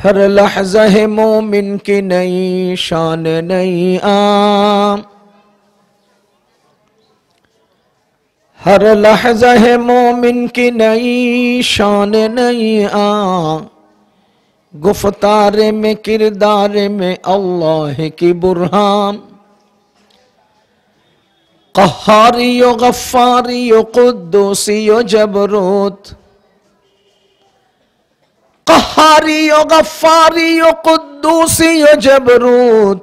हर लहज़ा है मोमिन की नई शान नई आम, हर लहज़ा है मोमिन की नई शान नई आम, गुफ्तार में किरदार में अल्लाह की बुरहान, क़हारी व गफ़्फ़ारी व क़ुद्दूसी व जबरूत, क़हारी व गफ़्फ़ारी व क़ुद्दूसी व जबरूत,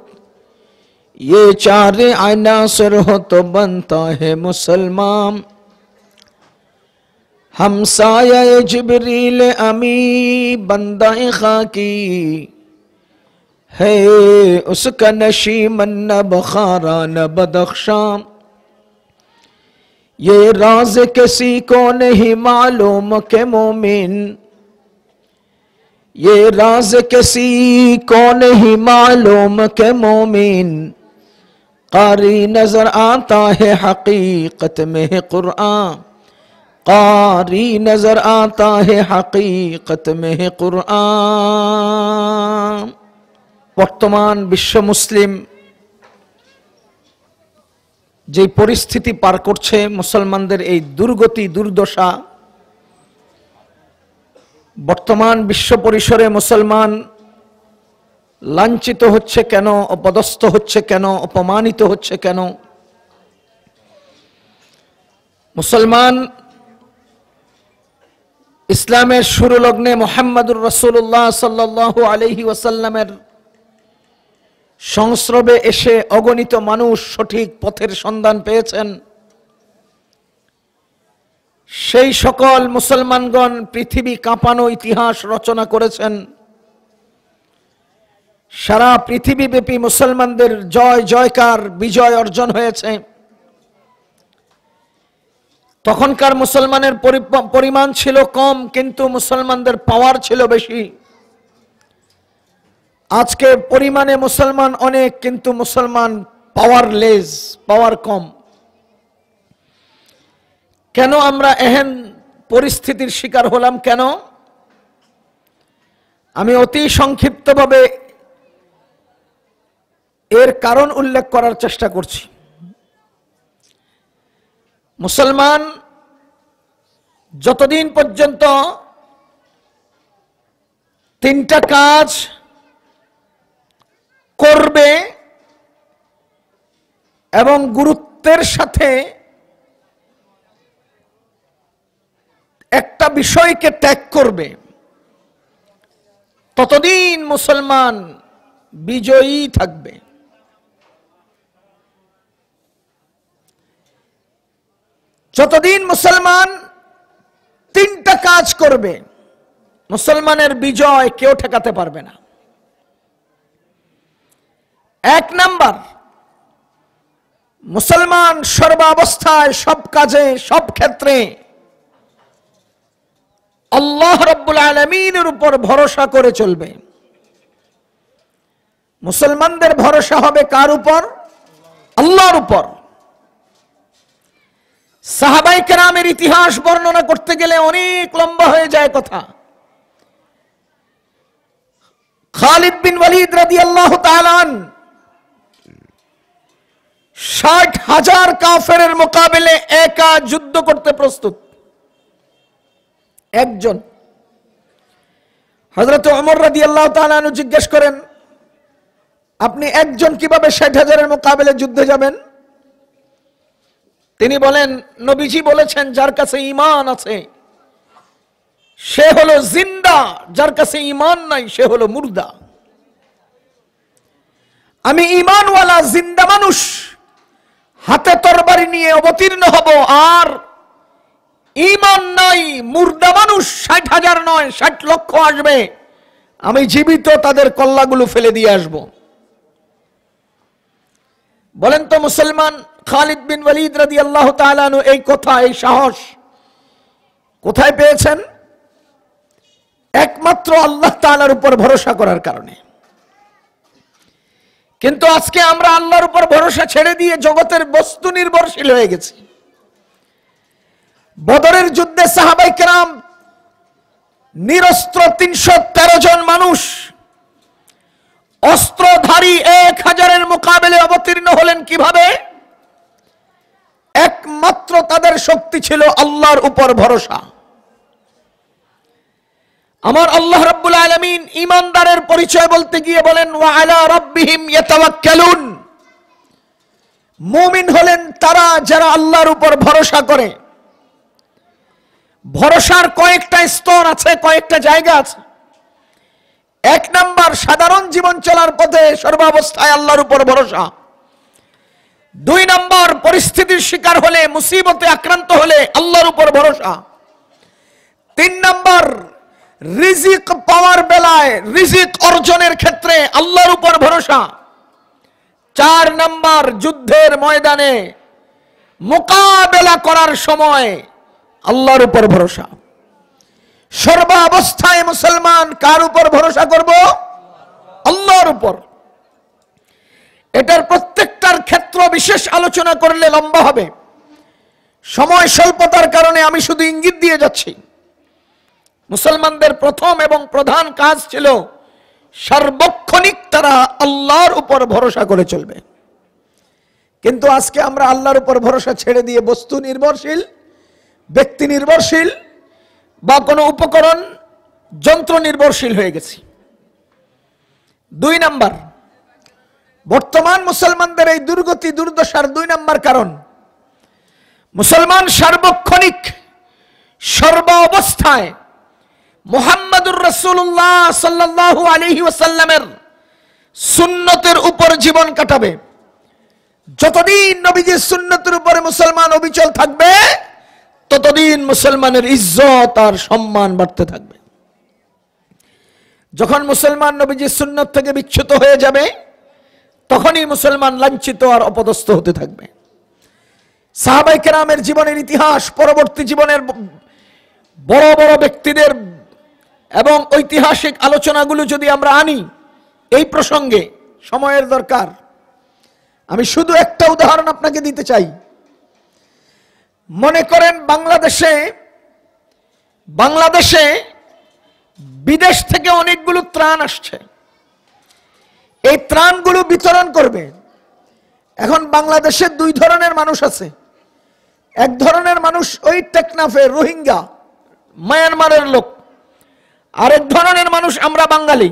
ये चार अनासर हो तो बनता है मुसलमान। हमसाया जिब्रील अमी बंदा खाकी है, उसका नशीमन न बखारा न बदख्शां, ये राज किसी को नहीं मालूम के मोमिन, ये राज किसी को नहीं मालूम के मोमिन, कारी नजर आता है हकीकत में है कुरान, कारी नजर आता है हकीकत में है कुरान। বর্তমান বিশ্ব মুসলিম যে পরিস্থিতি পার করছে, মুসলমানদের এই দুর্গতি দুর্দশা, বর্তমান বিশ্ব পরিসরে মুসলমান লাঞ্ছিত হচ্ছে কেন, অপদস্থ হচ্ছে কেন, অপমানিত হচ্ছে কেন? মুসলমান ইসলামের শুরু লগ্নে মুহাম্মদুর রাসূলুল্লাহ সাল্লাল্লাহু আলাইহি ওয়াসাল্লামের সংস্রবে এসে অগণিত মানুষ সঠিক পথের সন্ধান পেয়েছেন। সেই সকল মুসলমানগণ পৃথিবী কাঁপানো ইতিহাস রচনা করেছেন। সারা পৃথিবীব্যাপী মুসলমানদের জয় জয়কার, বিজয় অর্জন হয়েছে। তখনকার মুসলমানের পরিমাণ ছিল কম, কিন্তু মুসলমানদের পাওয়ার ছিল বেশি। আজকে পরিমাণে মুসলমান অনেক, কিন্তু মুসলমান পাওয়ারলেস, পাওয়ার কম। কেন আমরা এহেন পরিস্থিতির শিকার হলাম? কেন? আমি অতি সংক্ষিপ্তভাবে এর কারণ উল্লেখ করার চেষ্টা করছি। মুসলমান যতদিন পর্যন্ত তিনটা কাজ করবে এবং গুরুত্বের সাথে একটা বিষয়কে ত্যাগ করবে, ততদিন মুসলমান বিজয়ী থাকবে। যতদিন মুসলমান তিনটা কাজ করবে, মুসলমানের বিজয় কেউ ঠেকাতে পারবে না। এক নাম্বার, মুসলমান সর্বাবস্থায়, সব কাজে, সব ক্ষেত্রে আল্লাহ রাব্বুল আলামিনের উপর ভরসা করে চলবে। মুসলমানদের ভরসা হবে কার উপর? আল্লাহর উপর। সাহাবায়ে কেরামের ইতিহাস বর্ণনা করতে গেলে অনেক লম্বা হয়ে যায় কথা। খালিদ বিন ওয়ালিদ রাদিয়াল্লাহু তাআলা 60,000 কাফেরের মোকাবেলে একা যুদ্ধ করতে প্রস্তুত। একজন। হযরত ওমর রাদিয়াল্লাহু তাআলা জিজ্ঞেস করেন, আপনি একজন কিভাবে 60,000-এর মোকাবেলে যুদ্ধে যাবেন? তিনি বলেন, নবীজি বলেছেন, যার কাছে ঈমান আছে সে হলো জিন্দা, যার কাছে ঈমান নাই সে হলো মুর্দা। আমি ঈমানওয়ালা জিন্দা মানুষ হাতে তরবারি নিয়ে অবতীর্ণ হব, আর ঈমান নাই মুর্দা মানুষ 60,000 নয় 60 লক্ষ আসবে, আমি জীবিত তাদের কল্লাগুলো ফেলে দিয়ে আসব। বলেন তো মুসলমান খালিদ বিন ওয়ালিদ রাদিয়াল্লাহু তাআলা আনহু এই কথা, এই সাহস কোথায় পেয়েছেন? একমাত্র আল্লাহ তাআলার উপর ভরসা করার কারণে। কিন্তু আজকে আমরা আল্লাহর উপর ভরসা ছেড়ে দিয়ে জগতের বস্তু নির্ভরশীল হয়ে গেছি। বদরের যুদ্ধে সাহাবায়ে কেরাম নিরস্ত্র 313 জন মানুষ অবতীর্ণ হলেন কিভাবে? একমাত্র তাদের শক্তি ছিল আল্লাহর উপর ভরসা। আমার আল্লাহ রাব্বুল আলামিন ঈমানদারের পরিচয় বলতে গিয়ে বলেন ওয়া আলা রাব্বিহিম ইয়াতাওয়াক্কালুন। মুমিন হলেন তারা যারা আল্লাহর উপর ভরসা করে। ভরসার কয়েকটা স্তর আছে, কয়েকটা জায়গা আছে। এক নাম্বার, সাধারণ জীবন চলার পথে সর্বাবস্থায় আল্লাহর উপর ভরসা। দুই নাম্বার, পরিস্থিতির শিকার হলে, মুসিবতে আক্রান্ত হলে আল্লাহর উপর ভরসা। তিন নাম্বার, রিজিক পাওয়ার বেলায়, রিজিক অর্জনের ক্ষেত্রে আল্লাহর উপর ভরসা। চার নাম্বার, যুদ্ধের ময়দানে মোকাবেলা করার সময় আল্লাহর উপর ভরসা। সর্বাবস্থায় মুসলমান কার উপর ভরসা করব? আল্লাহর উপর। এটার প্রত্যেকটার ক্ষেত্র বিশেষ আলোচনা করলে লম্বা হবে, সময় স্বল্পতার কারণে আমি শুধু ইঙ্গিত দিয়ে যাচ্ছি। মুসলমানদের প্রথম এবং প্রধান কাজ ছিল সার্বক্ষণিক তারা আল্লাহর উপর ভরসা করে চলবে। কিন্তু আজকে আমরা আল্লাহর উপর ভরসা ছেড়ে দিয়ে বস্তু নির্ভরশীল, ব্যক্তি নির্ভরশীল বা কোনো উপকরণ, যন্ত্র নির্ভরশীল হয়ে গেছি। দুই নাম্বার, বর্তমান মুসলমানদের এই দুর্গতি, দুর্দশার দুই নাম্বার কারণ, মুসলমান সার্বক্ষণিক সর্ব অবস্থায় মুহাম্মাদুর রাসূলুল্লাহ সাল্লাল্লাহু আলাইহি ওয়াসাল্লামের সুন্নতের উপর জীবন কাটাবে। যতদিন নবীজির সুন্নতের উপরে মুসলমান অবিচল থাকবে, ততদিন মুসলমানের ইজ্জত আর সম্মান বাড়তে থাকবে। যখন মুসলমান নবীজির সুন্নত থেকে বিচ্যুত হয়ে যাবে, তখনই মুসলমান লাঞ্ছিত আর অপদস্থ হতে থাকবে। সাহাবায়ে কেরামের জীবনের ইতিহাস, পরবর্তী জীবনের বড় বড় ব্যক্তিদের এবং ঐতিহাসিক আলোচনাগুলো যদি আমরা আনি এই প্রসঙ্গে, সময়ের দরকার। আমি শুধু একটা উদাহরণ আপনাকে দিতে চাই। মনে করেন বাংলাদেশে বিদেশ থেকে অনেকগুলো ত্রাণ আসছে, এই ত্রাণগুলো বিতরণ করবে। এখন বাংলাদেশে দুই ধরনের মানুষ আছে। এক ধরনের মানুষ ওই টেকনাফে রোহিঙ্গা, মায়ানমারের লোক। আরেক ধরনের মানুষ আমরা বাঙালি।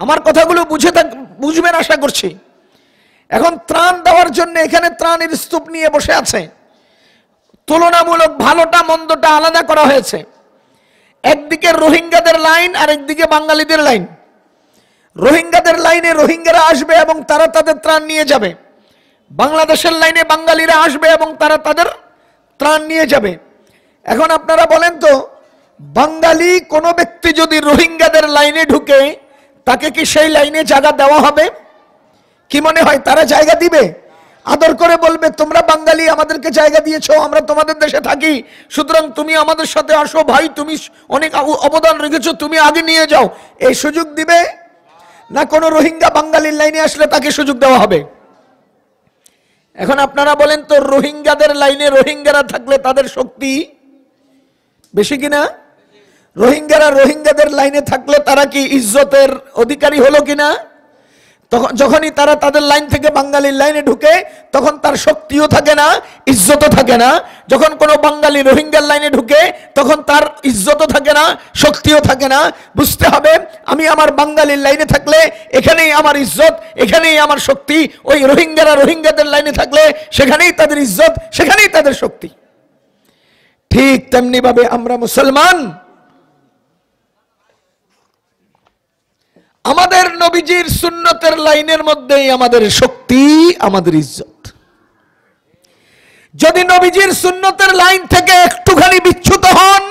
আমার কথাগুলো বুঝবেন আশা করছি। এখন ত্রাণ দেওয়ার জন্য এখানে ত্রাণের স্তূপ নিয়ে বসে আছে। তুলনামূলক ভালোটা মন্দটা আলাদা করা হয়েছে। একদিকে রোহিঙ্গাদের লাইন আর একদিকে বাঙালিদের লাইন। রোহিঙ্গাদের লাইনে রোহিঙ্গারা আসবে এবং তারা তাদের ত্রাণ নিয়ে যাবে। বাংলাদেশের লাইনে বাঙালিরা আসবে এবং তারা তাদের ত্রাণ নিয়ে যাবে। এখন আপনারা বলেন তো, বাঙালি কোনো ব্যক্তি যদি রোহিঙ্গাদের লাইনে ঢুকে, তাকে কি সেই লাইনে জায়গা দেওয়া হবে? কি মনে হয় তারা জায়গা দিবে? আদর করে বলবে, তোমরা বাঙালি, আমাদেরকে জায়গা দিয়েছো, আমরা তোমাদের দেশে থাকি, সুতরাং তুমি আমাদের সাথে আসো ভাই, তুমি অনেক অবদান রেখেছো, তুমি আগে নিয়ে যাও, এই সুযোগ দিবে? না কোনো রোহিঙ্গা বাঙালির লাইনে আসলে তাকে সুযোগ দেওয়া হবে? এখন আপনারা বলেন তো, রোহিঙ্গাদের লাইনে রোহিঙ্গারা থাকলে তাদের শক্তি বেশি কিনা? রোহিঙ্গাদের লাইনে থাকলে তারা কি ইজ্জতের অধিকারী হলো কিনা? তখন যখনই তারা তাদের লাইন থেকে বাঙালির লাইনে ঢুকে, তখন তার শক্তিও থাকে না, ইজ্জতও থাকে না। যখন কোনো বাঙালি রোহিঙ্গার লাইনে ঢুকে, তখন তার ইজ্জতও থাকে না, শক্তিও থাকে না। বুঝতে হবে, আমি আমার বাঙালির লাইনে থাকলে এখানেই আমার ইজ্জত, এখানেই আমার শক্তি। ওই রোহিঙ্গাদের লাইনে থাকলে সেখানেই তাদের ইজ্জত, সেখানেই তাদের শক্তি। ঠিক তেমনি ভাবে আমরা মুসলমান, আমাদের নবীজির সুন্নতের লাইনের মধ্যেই আমাদের শক্তি, আমাদের ইজ্জত। যদি নবীজির সুন্নতের লাইন থেকে একটুখানি বিচ্যুত হন,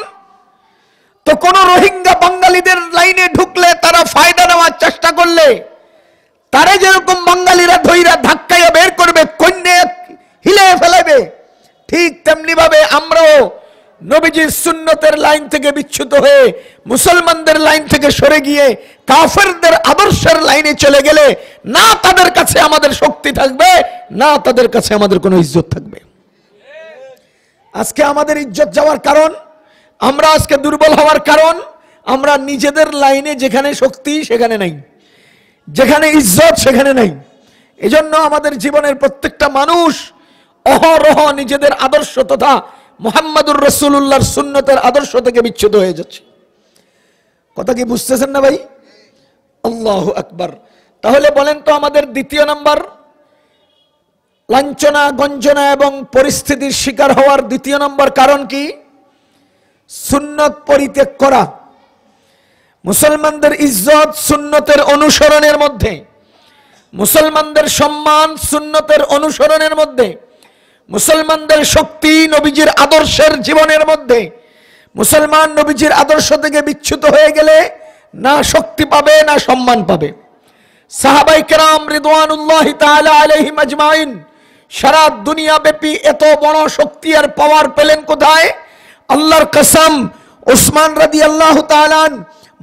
তো কোন রোহিঙ্গা বাঙালিদের লাইনে ঢুকলে, তারা ফায়দা নেওয়ার চেষ্টা করলে, তারা যেরকম বাঙালিরা ধইরা ধাক্কাইয়া বের করবে, কন্যা হিলে ফেলাবে, ঠিক তেমনি ভাবে আমরাও নবীজির সুন্নতের লাইন থেকে বিচ্যুত হয়ে মুসলমানদের লাইন থেকে সরে গিয়ে কাফেরদের আদর্শের লাইনে চলে গেলে, না তাদের কাছে আমাদের শক্তি থাকবে, না তাদের কাছে আমাদের কোনো ইজ্জত থাকবে। আজকে আমাদের ইজ্জত যাওয়ার কারণ, আমরা আজকে দুর্বল হওয়ার কারণ, আমরা নিজেদের লাইনে যেখানে শক্তি সেখানে নাই, যেখানে ইজ্জত সেখানে নাই। এজন্য আমাদের জীবনের প্রত্যেকটা মানুষ অহরহ নিজেদের আদর্শ তথা মুহাম্মাদুর রাসূলুল্লাহর সুন্নতের আদর্শ থেকে বিচ্যুত হয়ে যাচ্ছে। কথা কি বুঝতেছেন না ভাই? আল্লাহু আকবার। তাহলে বলেন তো আমাদের দ্বিতীয় নাম্বার লাঞ্ছনা গঞ্জনা এবং পরিস্থিতির শিকার হওয়ার দ্বিতীয় নম্বর কারণ কি? সুন্নত পরিত্যাগ করা। মুসলমানদের ইজ্জত সুন্নতের অনুসরণের মধ্যে, মুসলমানদের সম্মান সুন্নতের অনুসরণের মধ্যে, মুসলমানদের শক্তি নবীজির আদর্শের জীবনের মধ্যে। মুসলমান নবীজির আদর্শ থেকে বিচ্যুত হয়ে গেলে না শক্তি পাবে না সম্মান পাবে। সাহাবায়ে কেরাম রিদওয়ানুল্লাহি তাআলা আলাইহিম আজমাইন সারা দুনিয়া ব্যাপী এত বড় শক্তি আর পাওয়ার পেলেন কোথায়? আল্লাহর কসম, উসমান রাদিয়াল্লাহু তাআলা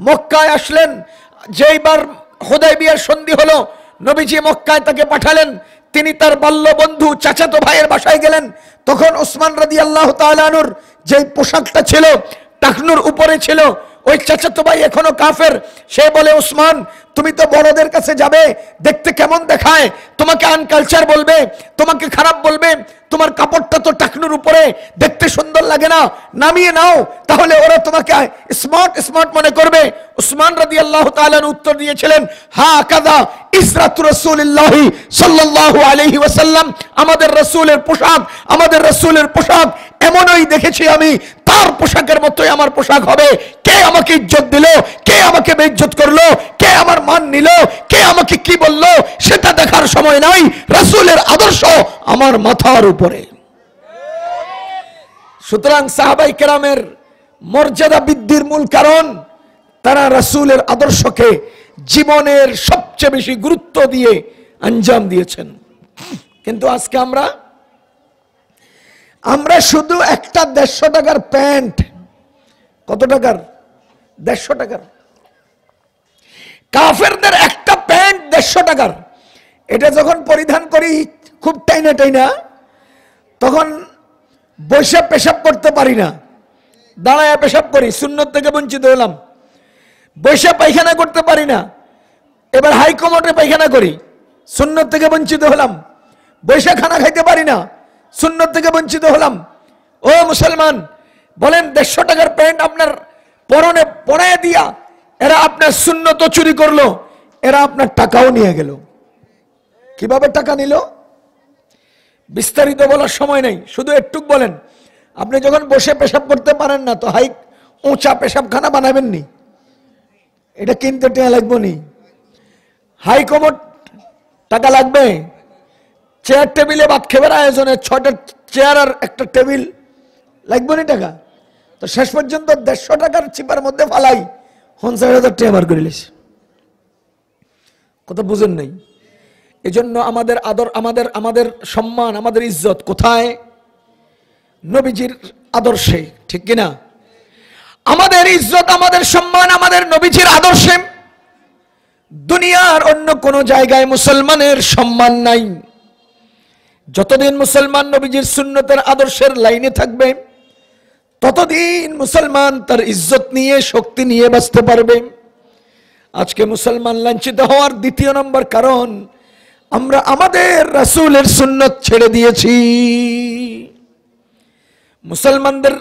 মক্কায় আসলেন, যেইবার হুদায়বিয়ার সন্ধি হলো নবীজি মক্কায় তাকে পাঠালেন। তিনি তার বাল্য বন্ধু চাচাতো ভাইয়ের বাসায় গেলেন। তখন উসমান রাদিয়াল্লাহু তাআলা আনহুর যে পোশাকটা ছিল টাকনুর উপরে ছিল, ওই চাচাতো ভাই এখনো কাফের। সে বলে, উসমান তুমি তো বড়দের কাছে যাবে, দেখতে কেমন দেখায়, তোমাকে আনকালচার বলবে, তোমাকে খারাপ বলবে, তোমার কাপড়টা তো টাকনুর উপরে, দেখতে সুন্দর লাগে না, নামিয়ে নাও, তাহলে ওরা তোমাকে স্মার্ট স্মার্ট মনে করবে। উসমান রাদিয়াল্লাহু তাআলা উত্তর দিয়েছিলেন, হা কাদা ইসরাতু রাসূলিল্লাহি সাল্লাল্লাহু আলাইহি ওয়াসাল্লাম, আমাদের রাসূলের পোশাক, আমাদের রাসূলের পোশাক এমনই দেখেছি আমি, তার পোশাকের মতোই আমার পোশাক হবে। কে আমাকে ইজ্জত দিল, কে আমাকে বেইজ্জত করলো, কে আমার মান নিল, কে আমাকে কি বলল, সেটা দেখার সময় নাই। রাসূলের আদর্শ আমার মাথার উপরে। সুতরাং সাহাবায়ে কেরামের মর্যাদা বৃদ্ধির মূল কারণ তারা রাসূলের আদর্শকে জীবনের সবচেয়ে বেশি গুরুত্ব দিয়ে আঞ্জাম দিয়েছেন। কিন্তু আজকে আমরা শুধু একটা 150 টাকার প্যান্ট, কত টাকার? 150 টাকার। কাফেরদের একটা প্যান্ট 150 টাকার, এটা যখন পরিধান করি খুব টাইনা টাইনা, তখন বসে পেশাব করতে পারি না, দাঁড়ায় পেশাব করি, সুন্নত থেকে বঞ্চিত হলাম। বসে পায়খানা করতে পারি না, এবার হাইকমোটে পায়খানা করি, সুন্নত থেকে বঞ্চিত হলাম। বসে খানা খাইতে পারি না, সুন্নত থেকে বঞ্চিত হলাম। ও মুসলমান, বলেন 150 টাকার প্যান্ট আপনার পরনে পরায় দিয়া এরা আপনার সুন্নত চুরি করলো, এরা আপনার টাকাও নিয়ে গেল। কিভাবে টাকা নিল বিস্তারিত বলার সময় নেই, শুধু একটুক বলেন। আপনি যখন বসে পেশাব করতে পারেন না, তো উঁচা পেশাবখানা বানাবেন নি, এটা কিনতে টাকা লাগবে নি। হাই কমোড টাকা লাগবে। চেয়ার টেবিলে ভাত খাবার আয়োজনে 6টা চেয়ার আর একটা টেবিল লাগবে না টাকা। তো শেষ পর্যন্ত 150 টাকার চিপার মধ্যে ফালাই 50,000 টাকা বার করে লিস। কথা বুঝেন নাই? এজন্য আমাদের আদর, আমাদের সম্মান, আমাদের ইজ্জত কোথায়? নবীজির আদর্শে, ঠিক কিনা? আমাদের ইজ্জত, আমাদের সম্মান আমাদের নবীজির আদর্শে। দুনিয়ার অন্য কোন জায়গায় মুসলমানের সম্মান নাই। যতদিন মুসলমান নবীজির সুন্নতের আদর্শের লাইনে থাকবে, ততদিন মুসলমান তার ইজ্জত নিয়ে, শক্তি নিয়ে বাঁচতে পারবে। আজকে মুসলমান লাঞ্ছিত হওয়ার দ্বিতীয় নম্বর কারণ, আমরা আমাদের রাসূলের সুন্নত ছেড়ে দিয়েছি। মুসলমানদের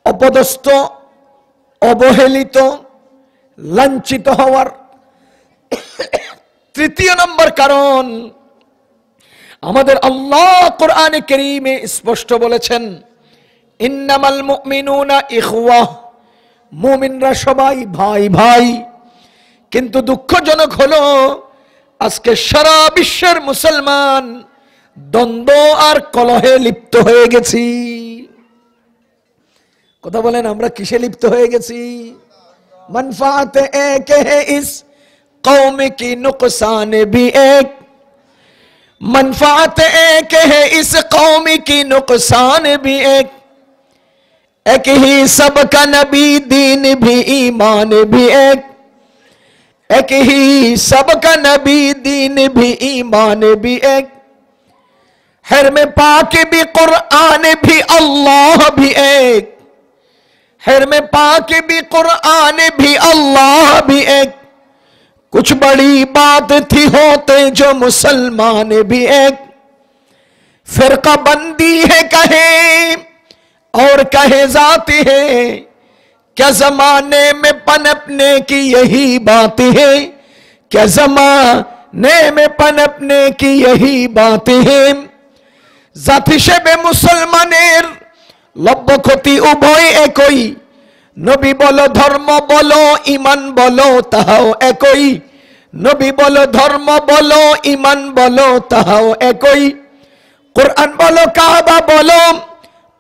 অপদস্থ, অবহেলিত, লাঞ্ছিত হওয়ার তৃতীয় নম্বর কারণ, আমাদের আল্লাহ কোরআনে কারীমে স্পষ্ট বলেছেন, ইন্নামাল মুমিনুনা ইখওয়াহ, মুমিনরা সবাই ভাই ভাই। কিন্তু দুঃখজনক হলো আজকে সারা বিশ্বের মুসলমান দ্বন্দ্ব আর কলহে লিপ্ত হয়ে গেছি। কথা বলেন, আমরা কিসে লিপ্ত হয়ে গেছি? মানফাত এক হে ইস কওম কি নুকসান ভি এক, मनफात एक है इस कौम की नुकसान भी एक ही सबका नबी दीन भी ईमान भी एक ही सबका नबी दीन भी ईमान भी एक, हर में पाक भी कुरान भी अल्लाह भी एक, हर में पाक भी कुरान भी अल्लाह भी एक, कुछ बड़ी बात थी होते जो मुसलमान भी एक फिरका बंदी है कहे और कहे जाती है, क्या जमाने में पनपने की यही बात है, क्या जमाने में पनपने की यही बात है। জাতি হিসেবে মুসলমানের লব্য ক্ষতি উভয় একই, নবী বলো ধর্ম বলো ঈমান বলো তাহাও একই, নবী বলো ধর্ম বলো ঈমান বলো তাহাও একই, কোরআন বলো কাবা বলো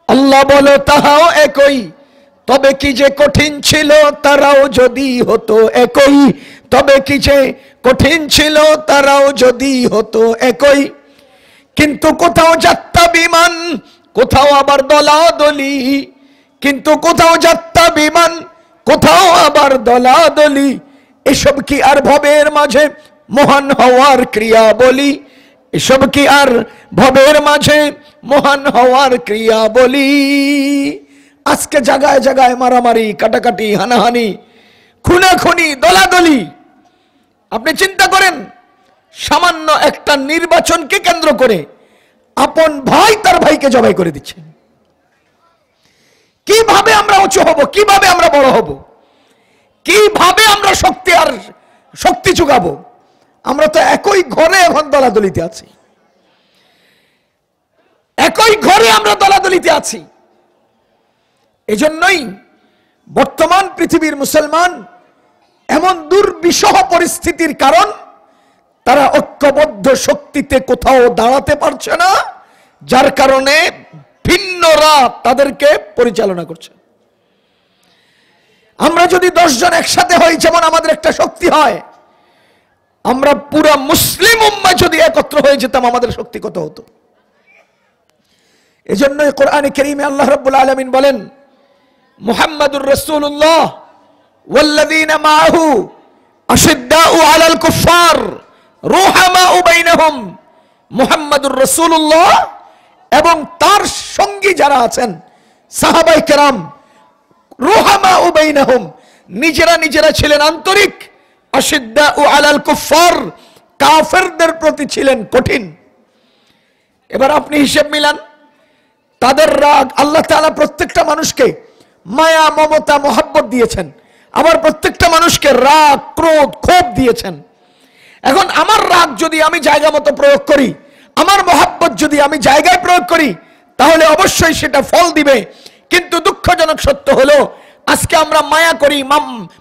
আল্লাহ বলো তাহাও একই। তবে কি যে কঠিন ছিল তারাও যদি হতো একই, তবে কি যে কঠিন ছিল তারাও যদি হতো একই। কিন্তু কোথাও যাত্রা বিমান কোথাও আবার দলাদলি, কিন্তু কোথাও যাত্রা বিমান কোথাও আবার দলাদলি, এসব কি আর ভবের মাঝে মহান হওয়ার ক্রিয়া বলি, এসব কি আর ভবের মাঝে মহান হওয়ার ক্রিয়া বলি। আজকে জায়গায় জায়গায় মারামারি কাটাকাটি হানাহানি খুনাখুনি দলাদলি। আপনি চিন্তা করেন সামান্য একটা নির্বাচনকে কেন্দ্র করে আপন ভাই তার ভাইকে জবাই করে দিচ্ছে। কিভাবে আমরা উঁচু হব, কিভাবে আমরা বড় হব, কিভাবে আমরা শক্তি যোগাবো? আমরা তো একই ঘরে এখন দলাদলিতে আছি, একই ঘরে আমরা দলাদলিতে আছি। এজন্যই বর্তমান পৃথিবীর মুসলমান এমন দুর্বিষহ পরিস্থিতির কারণ তারা ঐক্যবদ্ধ শক্তিতে কোথাও দাঁড়াতে পারছে না, যার কারণে ভিন্নরা তাদেরকে পরিচালনা করছে। আমরা যদি 10 জন একসাথে হই যেমন আমাদের একটা শক্তি হয়, আমরা পুরা মুসলিম উম্মাহ যদি একত্র হয়ে যেতাম আমাদের শক্তি কত হতো। এজন্য কোরআনে কারীমে আল্লাহ রাব্বুল আলামিন বলেন, মুহাম্মাদুর রাসূলুল্লাহ ওয়াল্লাযীনা মাআহু আশিদ্দাউ আলাল কুফফার রুহামাউ বাইনাহুম। মুহাম্মাদুর রাসূলুল্লাহ এবং তার সঙ্গী যারা আছেন সাহাবায়ে কেরাম, রুহামাউ বাইনাহুম, নিজেরা নিজেরা ছিলেন আন্তরিক, আশিদ্দাউ আলাল কুফফার, কাফেরদের প্রতি ছিলেন কঠিন। এবার আপনি হিসাব মিলান, তাদের রাগ, আল্লাহ তাআলা প্রত্যেকটা মানুষকে মায়া মমতা মোহাব্বত দিয়েছেন, আবার প্রত্যেকটা মানুষকে রাগ ক্রোধ ক্ষোভ দিয়েছেন। এখন আমার রাগ যদি আমি জায়গা মতো প্রয়োগ করি, আমার মোহাব্বত যদি আমি জায়গায় প্রয়োগ করি, তাহলে অবশ্যই সেটা ফল দিবে। কিন্তু দুঃখজনক সত্য হলো আজকে আমরা মায়া করি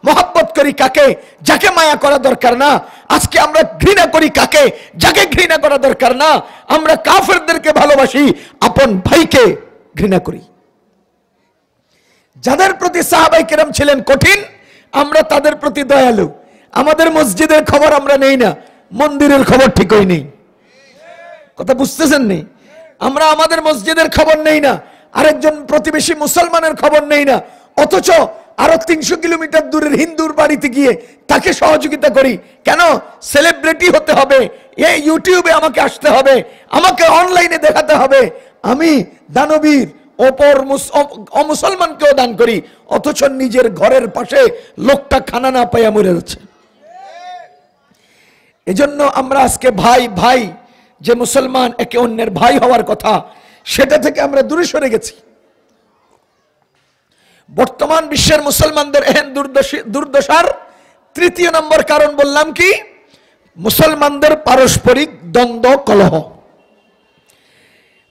মোহাব্বত করি কাকে, যাকে মায়া করা দরকার না। আজকে আমরা ঘৃণা করি কাকে, যাকে ঘৃণা করা দরকার না। আমরা কাফেরদেরকে ভালোবাসি, আপন ভাইকে ঘৃণা করি। যাদের প্রতি সাহাবায়ে কেরাম ছিলেন কঠিন, আমরা তাদের প্রতি দয়ালু। আমাদের মসজিদের খবর আমরা নেই না, মন্দিরের খবর ঠিকই নেই। কথা বুঝতেছেন নি? আমরা আমাদের মসজিদের খবর নেই না, আরেকজন প্রতিবেশী মুসলমানের খবর নেই না, অথচ আরো 300 কিলোমিটার দূরের হিন্দুর বাড়িতে গিয়ে তাকে সহযোগিতা করি। কেন? সেলিব্রিটি হতে হবে, এই ইউটিউবে আমাকে আসতে হবে, আমাকে অনলাইনে দেখাতে হবে আমি দানবীর, অপর অমুসলমানকেও দান করি, অথচ নিজের ঘরের পাশে লোকটা খানা না পাইয়া মরে যাচ্ছে। এজন্য আমরা আজকে ভাই ভাই যে মুসলমান একে অন্যের ভাই হওয়ার কথা, সেটা থেকে আমরা দূরে সরে গেছি। বর্তমান বিশ্বের মুসলমানদের এহেন দুর্দশার 3য় নম্বর কারণ বললাম কি? মুসলমানদের পারস্পরিক দ্বন্দ্ব কলহ।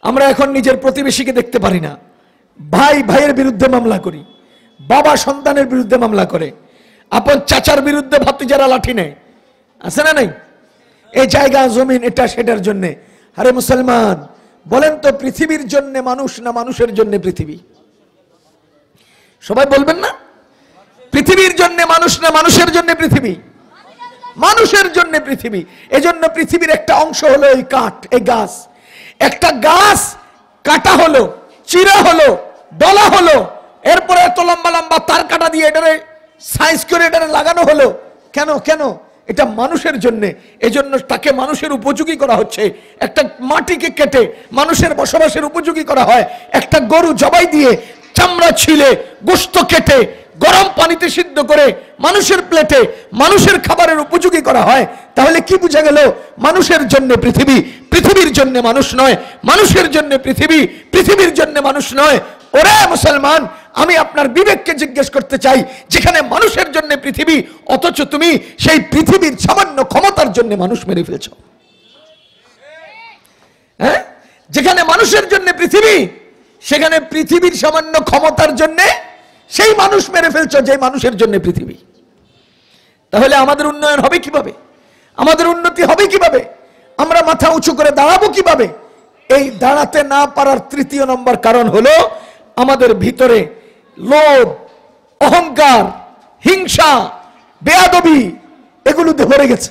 আমরা এখন নিজের প্রতিবেশীকে দেখতে পারি না, ভাই ভাইয়ের বিরুদ্ধে মামলা করি, বাবা সন্তানের বিরুদ্ধে মামলা করে, আপন চাচার বিরুদ্ধে ভাতিজারা লাঠি নেয়, আছে না নাই? এই জায়গা জমিন এটা সেটার জন্য। আরে মুসলমান, বলেন তো পৃথিবীর জন্য মানুষ না মানুষের জন্য পৃথিবী? সবাই বলবেন না? পৃথিবীর জন্য মানুষ না মানুষের জন্য পৃথিবী? মানুষের জন্য পৃথিবী। এজন্য পৃথিবীর একটা অংশ হলো এই কাঠ, এই গাছ। একটা গাছ কাটা হলো, চিরা হলো, ডলা হলো, এরপরে এত লম্বা লম্বা তার কাটা দিয়ে এটারে সাইজ করে এটারে লাগানো হলো। কেন? কেন? এটা মানুষের জন্য। এজন্য তাকে মানুষের উপযোগী করা হচ্ছে। একটা মাটিকে কেটে মানুষের বসবাসের উপযোগী করা হয়। একটা গরু জবাই দিয়ে চামড়া ছিলে গোশত কেটে গরম পানিতে সিদ্ধ করে মানুষের প্লেটে মানুষের খাবারের উপযোগী করা হয়, তাহলে কি বোঝা গেল? মানুষের জন্য পৃথিবী, পৃথিবীর জন্য মানুষ নয়, মানুষের জন্য পৃথিবী, পৃথিবীর জন্য মানুষ নয়। ওরে মুসলমান, আমি আপনার বিবেককে জিজ্ঞেস করতে চাই, যেখানে মানুষের জন্য পৃথিবী, অথচ তুমি সেই পৃথিবীর সামান্য ক্ষমতার জন্য মানুষ মেরে ফেলছো। হ্যাঁ, যেখানে মানুষের জন্য পৃথিবী, সেখানে পৃথিবীর সামান্য ক্ষমতার জন্য সেই মানুষ মেরে ফেলছো যে মানুষের জন্য পৃথিবী। তাহলে আমাদের উন্নয়ন হবে কিভাবে? আমাদের উন্নতি হবে কিভাবে? আমরা মাথা উঁচু করে দাঁড়াবো কিভাবে? এই দাঁড়াতে না পারার তৃতীয় নম্বর কারণ হলো আমাদের ভিতরে লোভ, অহংকার, হিংসা, বেয়াদবি এগুলোতে ভরে গেছে।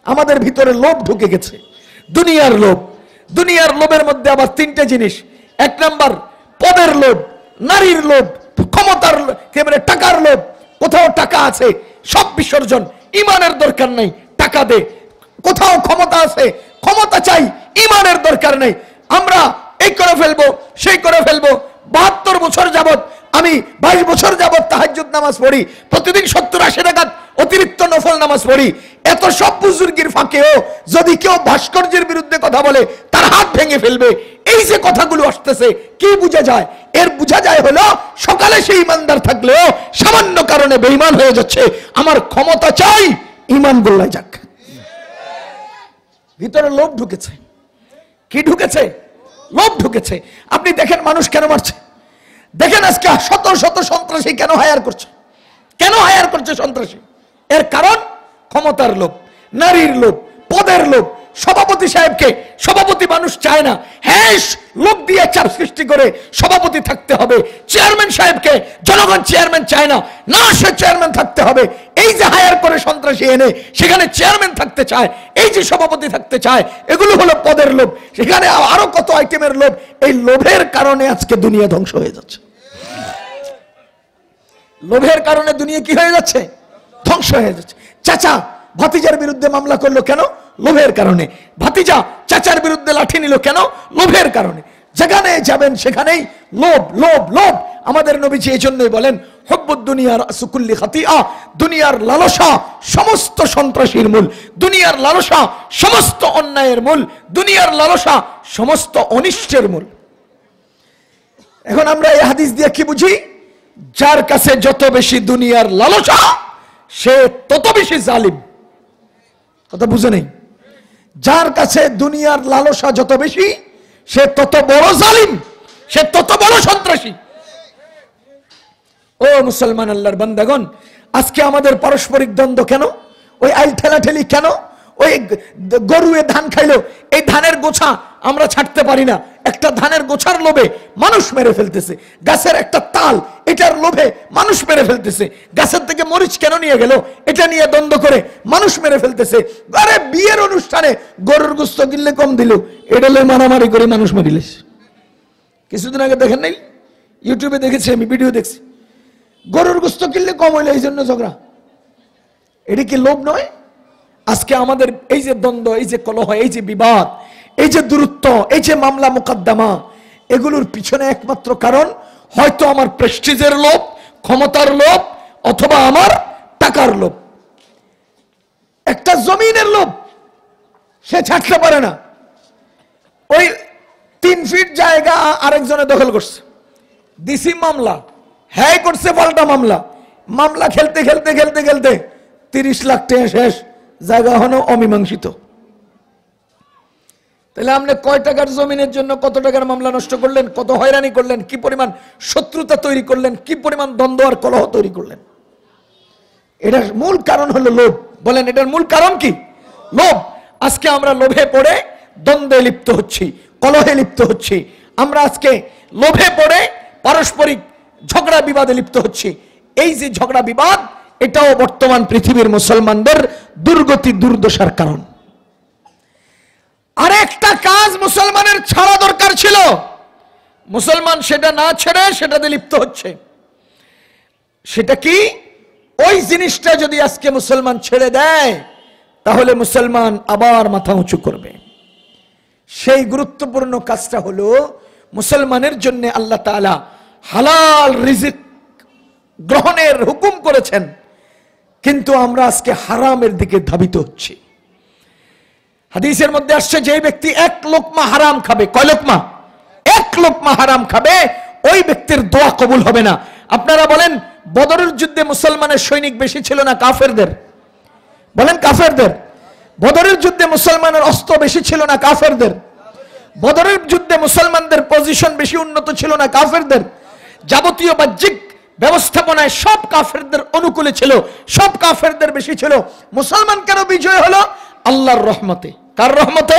আমাদের ভিতরে লোভ ঢুকে গেছে, দুনিয়ার লোভ। দুনিয়ার লোভের মধ্যে আবার তিনটে জিনিস। এক নাম্বার পদের লোভ, নারীর লোভ, ক্ষমতার, টাকার লোভ। কোথাও টাকা আছে সব বিসর্জন, ইমানের দরকার নেই, টাকা দে। কোথাও ক্ষমতা আছে, ক্ষমতা চাই, ইমানের দরকার নেই। আমরা এই করে ফেলবো, সেই করে ফেলবো। 72 বছর যাবত আমি 22 বছর যাবত তাহাজ্জুদ নামাজ পড়ি, প্রতিদিন 70-80 রাকাত অতিরিক্ত নফল নামাজ পড়ি। এত সব বুজুর্গির ফাঁকেও যদি কেউ ভাস্কর্যের বিরুদ্ধে কথা বলে, তার হাত ভেঙে ফেলবে। এই যে কথাগুলো আসতেছে, কি বোঝা যায়? এর বোঝা যায় হলো সকালে সে ইমানদার থাকলেও সামান্য কারণে বেঈমান হয়ে যাচ্ছে। আমার ক্ষমতা চাই, ইমান গোল্লায় যাক। ভিতরে লোভ ঢুকেছে। কি ঢুকেছে? লোভ ঢুকেছে। আপনি দেখেন মানুষ কেন মারছে, দেখেন আজকে শত শত সন্ত্রাসী কেন হায়ার করছে, কেন হায়ার করছে সন্ত্রাসী? এর কারণ ক্ষমতার লোভ, নারীর লোভ, পদের লোভ। সভাপতি সাহেবকে সভাপতি মানুষ চায় না, হ্যাঁ লোক দিয়ে চাপ সৃষ্টি করে সভাপতি থাকতে হবে। চেয়ারম্যান সাহেবকে জনগণ চেয়ারম্যান চায় না, না সে চেয়ারম্যান থাকতে হবে। এই যে হায়ার করে সন্ত্রাসী এনে সেখানে চেয়ারম্যান থাকতে চায়, এই যে সভাপতি থাকতে চায়, এগুলো হলো পদের লোভ। সেখানে আরো কত আইটেমের লোভ। এই লোভের কারণে আজকে দুনিয়া ধ্বংস হয়ে যাচ্ছে। লোভের কারণে দুনিয়া কি হয়ে যাচ্ছে? ধ্বংস হয়ে যাচ্ছে। চাচা ভাতিজার বিরুদ্ধে মামলা করলো কেন? লোভের কারণে। ভাতিজা চাচার বিরুদ্ধে লাঠি নিল কেন? লোভের কারণে। যেখানে যাবেন সেখানেই লোভ, লোভ, লোভ। আমাদের নবীজি এই জন্যই বলেন, হুব্বুদ দুনিয়া রাসু কুল্লি খাতিআ, দুনিয়ার লালসা সমস্ত সন্ত্রাসীর মূল, দুনিয়ার লালসা সমস্ত অন্যায়ের মূল, দুনিয়ার লালসা সমস্ত অনিষ্টের মূল। এখন আমরা এই হাদিস দিয়ে কি বুঝি? যার কাছে যত বেশি দুনিয়ার লালসা, সে তত বেশি জালিম। কথা বুঝে নেই? যার কাছে দুনিয়ার লালসা যত বেশি, সে তত বড় জালিম, সে তত বড় সন্ত্রাসী। ও মুসলমান আল্লাহর বান্দাগণ, আজকে আমাদের পারস্পরিক দ্বন্দ্ব কেন? ওই আইল ঠেলাঠেলি কেন? ওই গরুয়ে ধান খাইলো, এই ধানের গোছা আমরা ছাড়তে পারি না। একটা ধানের গোছার লোভে মানুষ মেরে ফেলতেছে। গাছের একটা তাল, এটার লোভে মানুষ মেরে ফেলতেছে। গাছের থেকে মরিচ কেন নিয়ে গেল, এটা নিয়ে দ্বন্দ্ব করে মানুষ মেরে ফেলতেছে। আরে বিয়ের অনুষ্ঠানে গরুর গোস্ত কিনলে কম দিল, এটা মারামারি করে মানুষ মারিলেস। কিছুদিন আগে দেখেন নাই? ইউটিউবে দেখেছি, আমি ভিডিও দেখছি। গরুর গোস্ত কিনলে কম হইলো, এই জন্য ঝগড়া। এটা কি লোভ নয়? আজকে আমাদের এই যে দ্বন্দ্ব, এই যে কলহ, এই যে বিবাদ, এই যে দূরত্ব, এই যে মামলা মোকদ্দমা, এগুলোর পিছনে একমাত্র কারণ হয়তো আমার প্রেস্টিজের লোভ, ক্ষমতার লোভ, অথবা আমার টাকার লোভ। একটা জমিনের লোভ সে ছাড়তে পারে না। ওই 3 ফিট জায়গা আরেকজনে দখল করছে, ডিসি মামলা, হ্যাঁ করছে পাল্টা মামলা। মামলা খেলতে খেলতে খেলতে খেলতে 30 লাখ টাকা শেষ, জায়গা হলো অমীমাংসিত। তাহলে আপনি কয় টাকার জমিনের জন্য কত টাকার মামলা নষ্ট করলেন, কত হয়রানি করলেন, কি পরিমাণ শত্রুতা তৈরি করলেন, কি পরিমাণ দ্বন্দ্ব আর কলহ তৈরি করলেন। এটার মূল কারণ হলো লোভ। বলেন এটার মূল কারণ কি? লোভ। আজকে আমরা লোভে পড়ে দ্বন্দ্বে লিপ্ত হচ্ছি, কলহে লিপ্ত হচ্ছি। আমরা আজকে লোভে পড়ে পারস্পরিক ঝগড়া বিবাদে লিপ্ত হচ্ছি। এই যে ঝগড়া বিবাদ, এটাও বর্তমান পৃথিবীর মুসলমানদের দুর্গতি, দুর্দশার কারণ। আরেকটা কাজ মুসলমানের ছাড়া দরকার ছিল, মুসলমান সেটা না ছেড়ে সেটাতে লিপ্ত হচ্ছে। সেটা কি? ওই জিনিসটা যদি আজকে মুসলমান ছেড়ে দেয়, তাহলে মুসলমান আবার মাথা উঁচু করবে। সেই গুরুত্বপূর্ণ কাজটা হলো মুসলমানের জন্য আল্লাহ তাআলা হালাল রিজিক গ্রহণের হুকুম করেছেন, কিন্তু আমরা আজকে হারামের দিকে ধাবিত হচ্ছি। হাদিসের মধ্যে আসছে, যে ব্যক্তি এক লোকমা হারাম খাবে, কয় লোকমা? এক লোকমা হারাম খাবে, ওই ব্যক্তির দোয়া কবুল হবে না। আপনারা বলেন, বদরের যুদ্ধে মুসলমানের সৈনিক বেশি ছিল না কাফেরদের? বলেন কাফেরদের। বদরের যুদ্ধে মুসলমানের অস্ত্র বেশি ছিল না কাফেরদের? বদরের যুদ্ধে মুসলমানদের পজিশন বেশি উন্নত ছিল না কাফেরদের? যাবতীয় বাহ্যিক ব্যবস্থাপনায় সব কাফেরদের অনুকূলে ছিল, সব কাফেরদের বেশি ছিল। মুসলমান কেন বিজয় হলো? আল্লাহর রহমতে। কার রহমতে?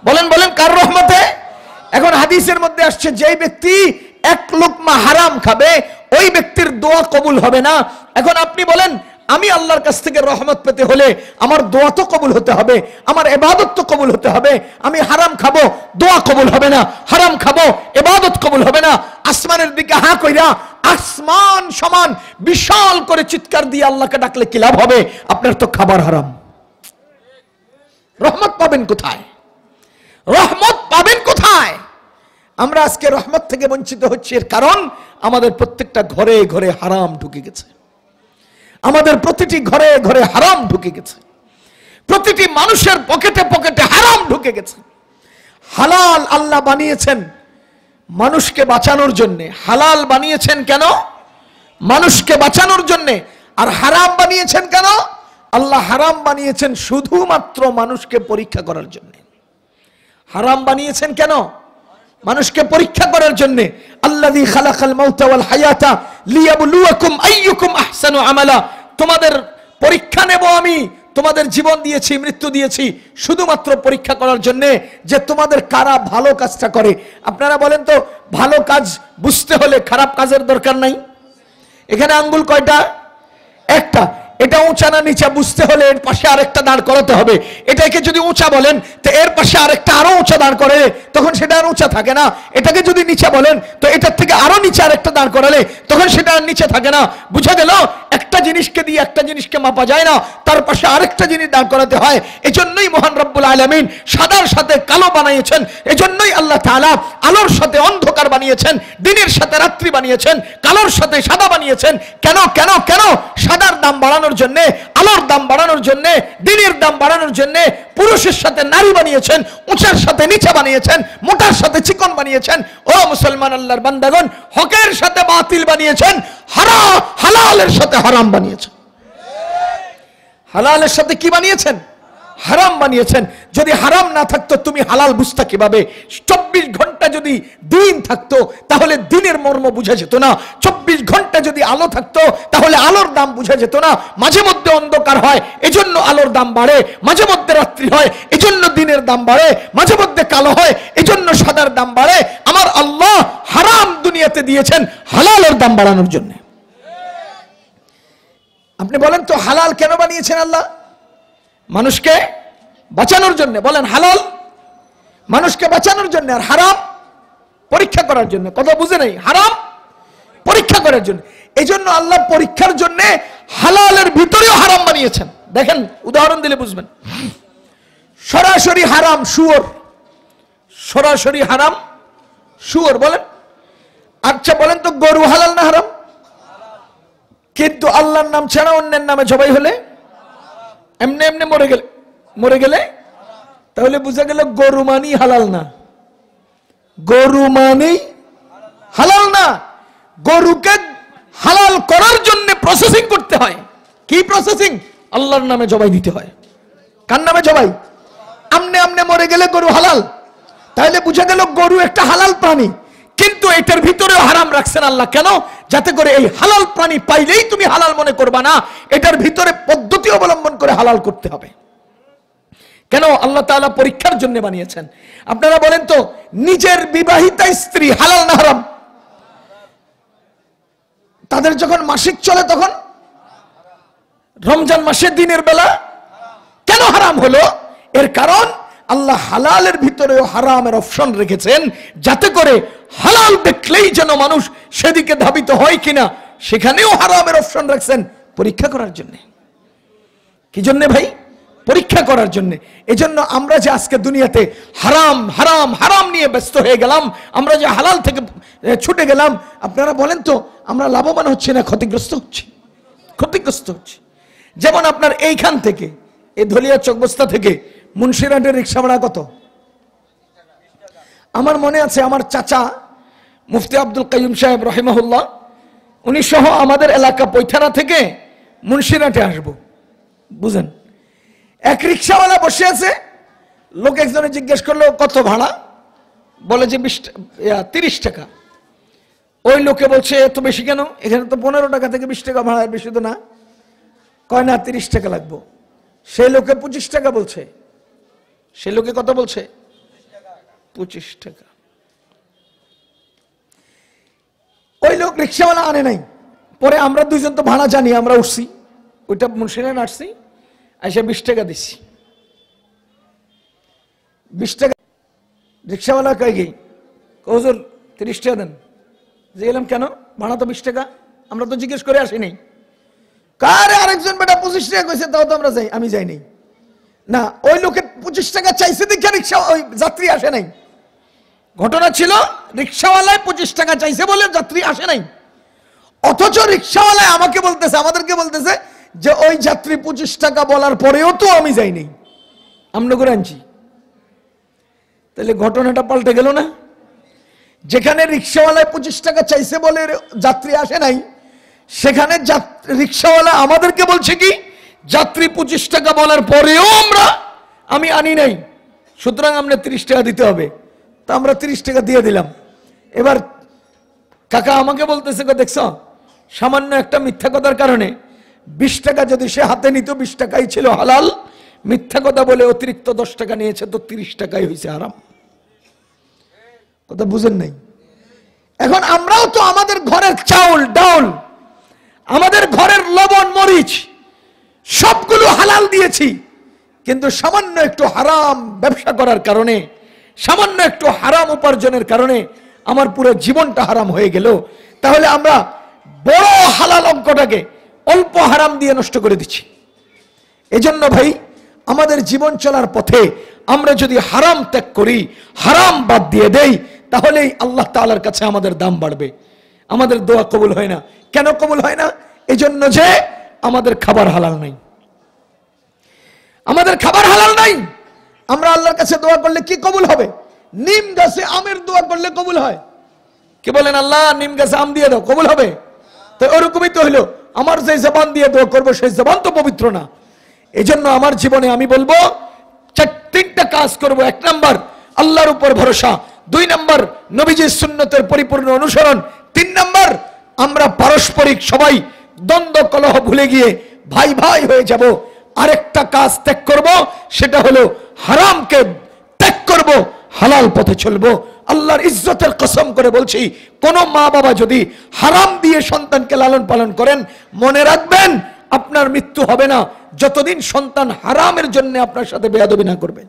বলেন বলেন, কার রহমতে? এখন হাদিসের মধ্যে আসছে, যে ব্যক্তি এক লোকমা হারাম খাবে, ওই ব্যক্তির দোয়া কবুল হবে না। এখন আপনি বলেন, আমি আল্লাহর কাছ থেকে রহমত পেতে হলে আমার দোয়া তো কবুল হতে হবে, আমার ইবাদত তো কবুল হতে হবে। আমি হারাম খাবো, দোয়া কবুল হবে না, হারাম খাবো, ইবাদত কবুল হবে না। আসমানের দিকে হা কইরা আসমান সমান বিশাল করে চিৎকার দিয়ে আল্লাহকে ডাকলে কি লাভ হবে? আপনার তো খাবার হারাম। রহমত পাবেন কোথায়? রহমত পাবেন কোথায়? আমরা আজকে রহমত থেকে বঞ্চিত হচ্ছি। এর কারণ আমাদের প্রত্যেকটা ঘরে ঘরে হারাম ঢুকে গেছে। আমাদের প্রতিটি ঘরে ঘরে হারাম ঢুকে গেছে। প্রতিটি মানুষের পকেটে পকেটে হারাম ঢুকে গেছে। হালাল আল্লাহ বানিয়েছেন মানুষকে বাঁচানোর জন্য। হালাল বানিয়েছেন কেন? মানুষকে বাঁচানোর জন্য। আর হারাম বানিয়েছেন কেন? আল্লাহ হারাম বানিয়েছেন শুধুমাত্র মানুষকে পরীক্ষা করার জন্য। হারাম বানিয়েছেন কেন? মানুষকে পরীক্ষা করার জন্য। আল্লাযী খালাকাল মাউতা ওয়াল হায়াতা লিয়াবলুয়াকুম আইয়ুকুম আহসানু আমালা। তোমাদের পরীক্ষা নেব আমি, তোমাদের জীবন দিয়েছি, মৃত্যু দিয়েছি শুধুমাত্র পরীক্ষা করার জন্য, যে তোমাদের কারা ভালো কাজটা করে। আপনারা বলেন তো, ভালো কাজ বুঝতে হলে খারাপ কাজের দরকার নাই? এখানে আঙ্গুল কয়টা? একটা। এটা উঁচা না নিচা বুঝতে হলে এর পাশে আরেকটা দাঁড় করাতে হবে। এটাকে যদি উঁচা বলেন তো এর পাশে আরেকটা আরো উঁচা দাঁড় করে, তখন সেটা আর উঁচা থাকে না। এটাকে যদি নিচে বলেন তো এটার থেকে আরো নিচে আরেকটা দাঁড় করালে তখন সেটা আর নিচে থাকে না। বুঝা গেল? একটা জিনিসকে দিয়ে একটা জিনিসকে মাপা যায় না, তার পাশে আরেকটা জিনিস দাঁড় করাতে হয়। এজন্যই মহান রব্বুল আলামিন সাদার সাথে কালো বানিয়েছেন। এজন্যই আল্লাহ তাআলা আলোর সাথে অন্ধকার বানিয়েছেন, দিনের সাথে রাত্রি বানিয়েছেন, কালোর সাথে সাদা বানিয়েছেন। কেন কেন কেন? সাদার দাম বাড়ানোর জন্য, আলোর দাম বাড়ানোর জন্য, দিনের দাম বাড়ানোর জন্য। পুরুষের সাথে নারী বানিয়েছেন, উঁচার সাথে নিচে বানিয়েছেন, মোটার সাথে চিকন বানিয়েছেন। ও মুসলমান আল্লাহর বান্দাগণ, হকের সাথে বাতিল বানিয়েছেন, হালালের সাথে হারাম বানিয়েছেন। হালালের সাথে কি বানিয়েছেন? হারাম বানিয়েছেন। যদি হারাম না থাকতো তুমি হালাল বুঝতা কিভাবে? 24 ঘন্টা যদি দিন থাকতো তাহলে দিনের মর্ম বুঝা যেত না। 24 ঘন্টা যদি আলো থাকতো তাহলে আলোর দাম বুঝা যেত না। মাঝে মধ্যে অন্ধকার হয়, এজন্য আলোর দাম বাড়ে। মাঝে মধ্যে রাত্রি হয়, এজন্য দিনের দাম বাড়ে। মাঝে মধ্যে কালো হয়, এজন্য সাদার দাম বাড়ে। আমার আল্লাহ হারাম দুনিয়াতে দিয়েছেন হালালের দাম বাড়ানোর জন্য। আপনি বলেন তো, হালাল কেন বানিয়েছেন আল্লাহ? মানুষকে বাঁচানোর জন্য। বলেন, হালাল মানুষকে বাঁচানোর জন্য, আর হারাম পরীক্ষা করার জন্য। কথা বুঝে নাই? হারাম পরীক্ষা করার জন্য। এই জন্য আল্লাহ পরীক্ষার জন্য হালালের ভিতরেও হারাম বানিয়েছেন। দেখেন, উদাহরণ দিলে বুঝবেন। সরাসরি হারাম শুয়োর, সরাসরি হারাম শুয়োর। বলেন, আচ্ছা বলেন তো, গরু হালাল না হারাম? কিন্তু আল্লাহর নাম ছাড়া অন্যের নামে জবাই হলে, এমনি এমনি মরে গেলে তাহলে বুঝা গেল গরু মানি হালাল না। গরু মানি হালাল না। গরুকে হালাল করার জন্য প্রসেসিং করতে হয়। কি প্রসেসিং? আল্লাহর নামে জবাই দিতে হয়। কার নামে জবাই? আমনে আমনে মরে গেলে গরু হালাল। তাহলে বুঝা গেল গরু একটা হালাল প্রাণী, কিন্তু এটার ভিতরেও হারাম রাখছেন আল্লাহ। কেন? যাতে করে এই হালাল প্রাণী পাইলেই তুমি হালাল মনে করবা না, এটার ভিতরে পদ্ধতি অবলম্বন করে হালাল করতে হবে। কেন? আল্লাহ তাআলা পরীক্ষার জন্য বানিয়েছেন। আপনারা বলেন তো, নিজের বিবাহিতা স্ত্রী হালাল না হারাম? তাদের যখন মাসিক চলে তখন রমজান মাসে দিনের বেলা কেন হারাম হলো? এর কারণ আল্লাহ হালালের ভিতরেও হারামের অপশন রেখেছেন, যাতে করে হালাল দেখলেই যেন মানুষ সেদিকে ধাবিত হয় কিনা, সেখানেও হারামের অপশন রাখছেন পরীক্ষা করার জন্য। কি জন্য ভাই? পরীক্ষা রক্ষা করার জন্য। এজন্য আমরা যে আজকে দুনিয়াতে হারাম হারাম হারাম নিয়ে ব্যস্ত হয়ে গেলাম, আমরা যে হালাল থেকে ছুটে গেলাম, আপনারা বলেন তো আমরা লাভবান হচ্ছি না ক্ষতিগ্রস্ত হচ্ছি? ক্ষতিগ্রস্ত হচ্ছি। যেমন আপনার এইখান থেকে এই ধলিয়া চকবস্তা থেকে মুন্সিরহাটের রিক্সা ভাড়া কত? আমার মনে আছে আমার চাচা মুফতি আব্দুল কাইয়ুম সাহেব রহিমাহুল্লাহ, উনি সহ আমাদের এলাকা পৈথানা থেকে মুন্সিরহাটে আসবো, বুঝেন, এক রিক্সাওয়ালা বসে আছে, লোক একজনে জিজ্ঞেস করলো কত ভাড়া, বলে যে 30 টাকা। ওই লোকে বলছে এত বেশি কেন, এখানে তো 15 টাকা থেকে 20 টাকা ভাড়া, বেশি তো না। কয় না 30 টাকা লাগবো। সেই লোকে 25 টাকা বলছে। সেই লোকে কত বলছে? 25 টাকা। ওই লোক রিক্সাওয়ালা আনে নাই। পরে আমরা দুইজন তো ভাড়া জানি, আমরা উঠছি, ওইটা মুন্সিরহাট আসছি, এসে 20 টাকা দিচ্ছি। 20 টাকা রিক্সাওয়ালা কয় গিয়ে হুজুর 30 টাকা দেন। যে এলাম কেন, ভাড়া তো 20 টাকা, আমরা তো জিজ্ঞেস করে আসি নাই। কারে আরেকজন বেটা 25 টাকা কইছে, তাও তো আমরা যাই, আমি যাই নাই না। ওই লোকে 25 টাকা চাইছে দেখে রিক্সা ওই যাত্রী আসে নাই। ঘটনা ছিল রিক্সাওয়ালায় 25 টাকা চাইছে বলে যাত্রী আসে নাই। অথচ রিক্সাওয়ালায় আমাকে বলতেছে, আমাদেরকে বলতেছে যে ওই যাত্রী 25 টাকা বলার পরেও তো আমি যাই নাই, আমরা করে আনছি। তাহলে ঘটনাটা পাল্টে গেল না? যেখানে রিক্সাওয়ালায় 25 টাকা চাইছে বলে যাত্রী আসে নাই, সেখানে রিক্সাওয়ালা আমাদেরকে বলছে কি যাত্রী 25 টাকা বলার পরেও আমি আনি নাই, সুতরাং আমরা 30 টাকা দিতে হবে। তা আমরা 30 টাকা দিয়ে দিলাম। এবার কাকা আমাকে বলতেছে, দেখছো সামান্য একটা মিথ্যা কথার কারণে 20 টাকা যদি সে হাতে নিত, 20 টাকাই ছিল হালাল, মিথ্যা কথা বলে অতিরিক্ত 10 টাকা নিয়েছে, তো 30 টাকাই হয়েছে হারাম। কথা বুঝেন নাই? এখন আমরাও তো আমাদের ঘরের চাউল ডাউল, আমাদের ঘরের লবণ মরিচ সবগুলো হালাল দিয়েছি, কিন্তু সামান্য একটু হারাম ব্যবসা করার কারণে, সামান্য একটু হারাম উপার্জনের কারণে আমার পুরো জীবনটা হারাম হয়ে গেল। তাহলে আমরা বড় হালাল অঙ্কটাকে অল্প হারাম দিয়ে নষ্ট করে দিচ্ছি। এজন্য ভাই আমাদের জীবন চলার পথে আমরা যদি হারাম ত্যাগ করি, হারাম বাদ দিয়ে দেই, তাহলেই আল্লাহ তাআলার কাছে আমাদের দাম বাড়বে। আমাদের দোয়া কবুল হয় না। কেন কবুল হয় না? এজন্য যে আমাদের খাবার হালাল নাই, আমাদের খাবার হালাল নাই। আমরা আল্লাহর কাছে দোয়া করলে কি কবুল হবে? নিম গাছে আমের দোয়া করলে কবুল হয়। কি বলেন, আল্লাহ নিম গাছে আম দিয়ে দাও, কবুল হবে? তো ওরকমই তো হলো, আমার যে জবান দিয়ে দোয়া করবো সেই জবান তো পবিত্র না। এজন্য আমার জীবনে আমি বলবো 3টা কাজ করব। 1 নাম্বার আল্লাহর উপর ভরসা, 2 নাম্বার নবীজির সুন্নতের পরিপূর্ণ অনুসরণ, 3 নাম্বার আমরা পারস্পরিক সবাই দ্বন্দ্ব কলহ ভুলে গিয়ে ভাই ভাই হয়ে যাব। আরেকটা কাজ ত্যাগ করব, সেটা হলো হারামকে ত্যাগ করব, হালাল পথে চলবো। আল্লাহর ইজ্জতের কসম করে বলছি, কোন মা বাবা যদি হারাম দিয়ে সন্তানকে লালন পালন করেন, মনে রাখবেন আপনার মৃত্যু হবে না যতদিন সন্তান হারামের জন্য আপনার সাথে বেয়াদবি না করবে।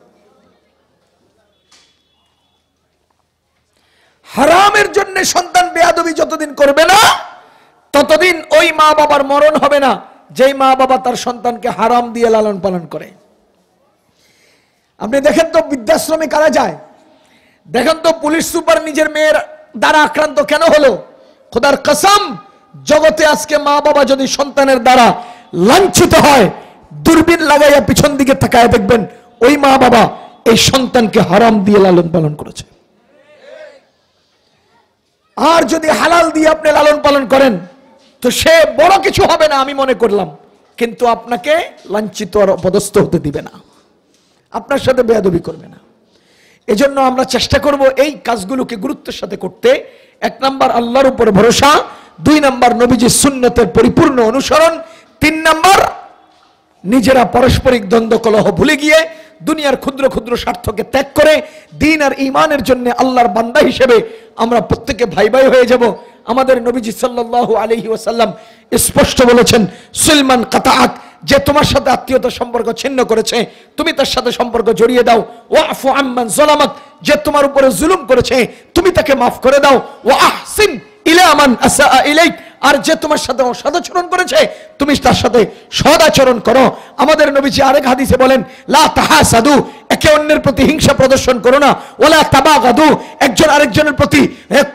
হারামের জন্য সন্তান বেয়াদবি যতদিন করবে না, ততদিন ওই মা বাবার মরণ হবে না যেই মা বাবা তার সন্তানকে হারাম দিয়ে লালন পালন করে। আপনি দেখেন তো বৃদ্ধাশ্রমে কারা যায়? দেখেন তো পুলিশ সুপার নিজের মেয়ের দ্বারা আক্রান্ত কেন হলো? খোদার কসম, জগতে আজকে মা বাবা যদি সন্তানের দ্বারা লাঞ্ছিত হয়, দূরবীন লাগাইয়া পিছন দিকে তাকায় দেখবেন ওই মা বাবা এই সন্তানকে হারাম দিয়ে লালন পালন করেছে। আর যদি হালাল দিয়ে আপনি লালন পালন করেন, তো সে বড় কিছু হবে না আমি মনে করলাম, কিন্তু আপনাকে লাঞ্ছিত আর অপদস্থ হতে দিবে না, আপনার সাথে বেয়াদবি করবে না। এজন্য আমরা চেষ্টা করব এই কাজগুলোকে গুরুত্বের সাথে করতে। 1 নাম্বার আল্লাহর উপর ভরসা, 2 নাম্বার নবীজির সুন্নতের পরিপূর্ণ অনুসরণ, 3 নাম্বার নিজেরা পারস্পরিক দ্বন্দ্ব কলহ ভুলে গিয়ে দুনিয়ার ক্ষুদ্র ক্ষুদ্র স্বার্থকে ত্যাগ করে দ্বীন আর ঈমানের জন্য আল্লাহর বান্দা হিসেবে আমরা প্রত্যেকে ভাই ভাই হয়ে যাব। আমাদের নবীজি সাল্লাল্লাহু আলাইহি ওয়াসাল্লাম স্পষ্ট বলেছেন, সুলমান কাতাআক, যে তোমার সাথে আত্মীয়তার সম্পর্ক ছিন্ন করেছে তুমি তার সাথে সম্পর্ক জড়িয়ে দাও। ওয়াফু আম্মান যালামাক, যে তোমার উপরে জুলুম করেছে তুমি তাকে মাফ করে দাও। ওয়া আহসিন ইলা মান আসআ ইলাইক, আর যে তোমার সাথে সদাচরণ করেছে তুমি তার সাথে সদাচরণ করো। আমাদের নবীজি আরেক হাদিসে বলেন, লা তাহাসাদু, একে অন্যের প্রতি হিংসা প্রদর্শন করো না। ওয়ালা তাবাগাদু, একজন আরেকজনের প্রতি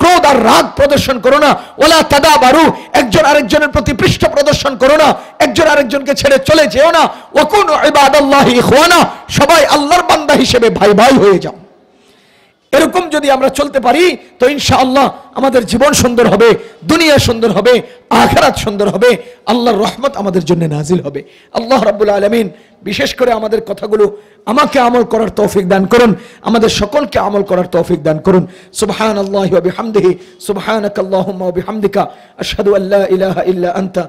ক্রোধ আর রাগ প্রদর্শন করো না। ওয়ালা তাদাবারু, একজন আরেকজনের প্রতি পৃষ্ঠ প্রদর্শন করো না, একজন আরেকজনকে ছেড়ে চলে যেও না। ওয়াকুনু ইবাদাল্লাহি ইখওয়ানা, সবাই আল্লাহর বান্দা হিসেবে ভাই ভাই হয়ে যাও। এরকম যদি আমরা চলতে পারি তো ইনশাআল্লাহ আমাদের জীবন সুন্দর হবে, দুনিয়া সুন্দর হবে, আখিরাত সুন্দর হবে, আল্লাহর রহমত আমাদের জন্য নাজিল হবে। আল্লাহ রাব্বুল আলামিন বিশেষ করে আমাদের কথাগুলো আমাকে আমল করার তৌফিক দান করুন, আমাদের সকলকে আমল করার তৌফিক দান করুন। সুবহানাল্লাহি ওয়া বিহামদিহি, সুবহানাকাল্লাহুম্মা ওয়া বিহামদিকা, আশহাদু আল্লা ইলাহা ইল্লা আনতা।